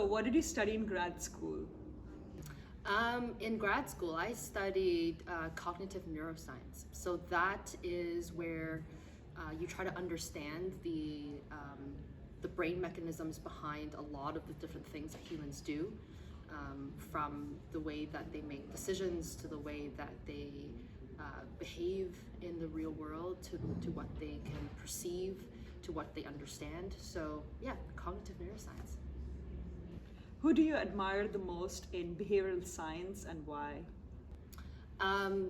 what did you study in grad school? In grad school, I studied cognitive neuroscience. So that is where you try to understand the brain mechanisms behind a lot of the different things that humans do, from the way that they make decisions to the way that they behave in the real world to what they can perceive, to what they understand. So yeah, cognitive neuroscience. Who do you admire the most in behavioral science and why?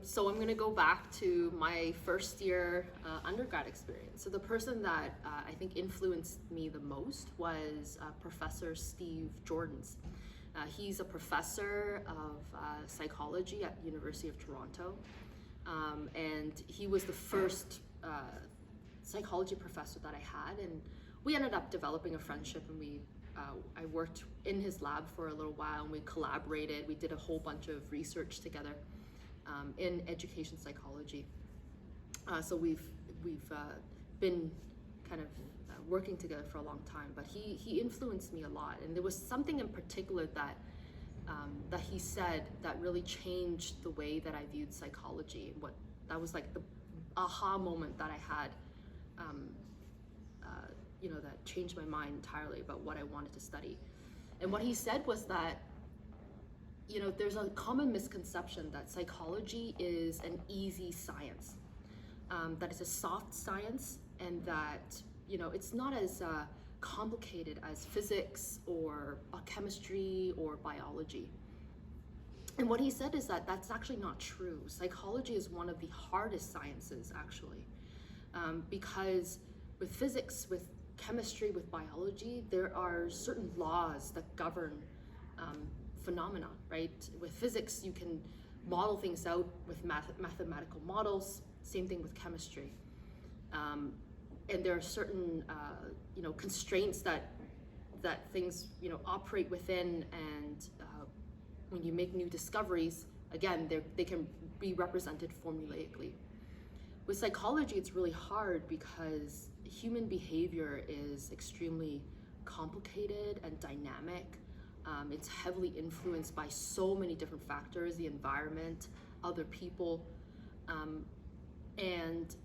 So I'm going to go back to my first year undergrad experience. So the person that I think influenced me the most was Professor Steve Jordans. He's a professor of psychology at University of Toronto, and he was the first psychology professor that I had, and we ended up developing a friendship, and I worked in his lab for a little while, and we collaborated. We did a whole bunch of research together in education psychology. So we've been kind of working together for a long time. But he influenced me a lot, and there was something in particular that he said that really changed the way that I viewed psychology. And that was like the aha moment that I had. That changed my mind entirely about what I wanted to study. And what he said was that, there's a common misconception that psychology is an easy science, that it's a soft science, and that, it's not as complicated as physics or chemistry or biology. And what he said is that that's actually not true. Psychology is one of the hardest sciences, actually, because with physics, with chemistry, with biology, there are certain laws that govern phenomena, right? With physics, you can model things out with mathematical models. Same thing with chemistry. And there are certain, constraints that things, operate within. And when you make new discoveries, again, they can be represented formulaically. With psychology, it's really hard because human behavior is extremely complicated and dynamic. It's heavily influenced by so many different factors: the environment, other people, and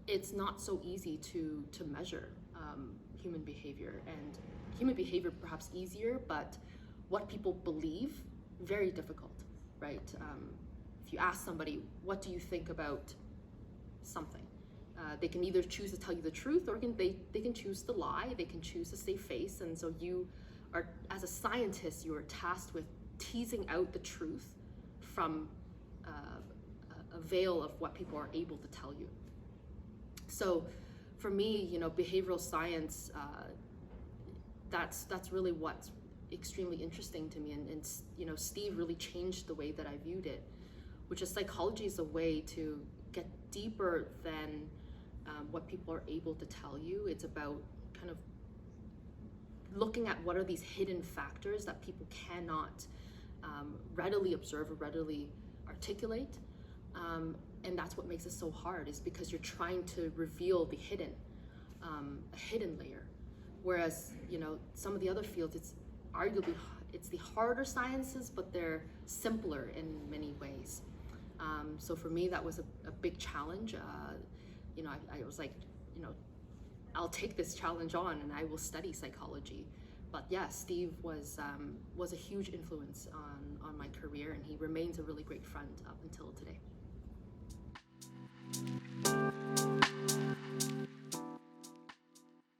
it's not so easy to measure human behavior. And human behavior perhaps easier, but what people believe, very difficult, right? If you ask somebody, what do you think about something? They can either choose to tell you the truth, or they can choose to lie. They can choose to save face. And so you are, as a scientist, you are tasked with teasing out the truth from a veil of what people are able to tell you. So for me, behavioral science, that's really what's extremely interesting to me. And Steve really changed the way that I viewed it, which is psychology is a way to get deeper than what people are able to tell you. It's about kind of looking at what are these hidden factors that people cannot readily observe or readily articulate. And that's what makes it so hard, is because you're trying to reveal the hidden, a hidden layer. Whereas, some of the other fields, it's arguably, it's the harder sciences, but they're simpler in many ways. So for me, that was a big challenge. I was like, I'll take this challenge on and I will study psychology. But yeah, Steve was a huge influence on my career, and he remains a really great friend up until today.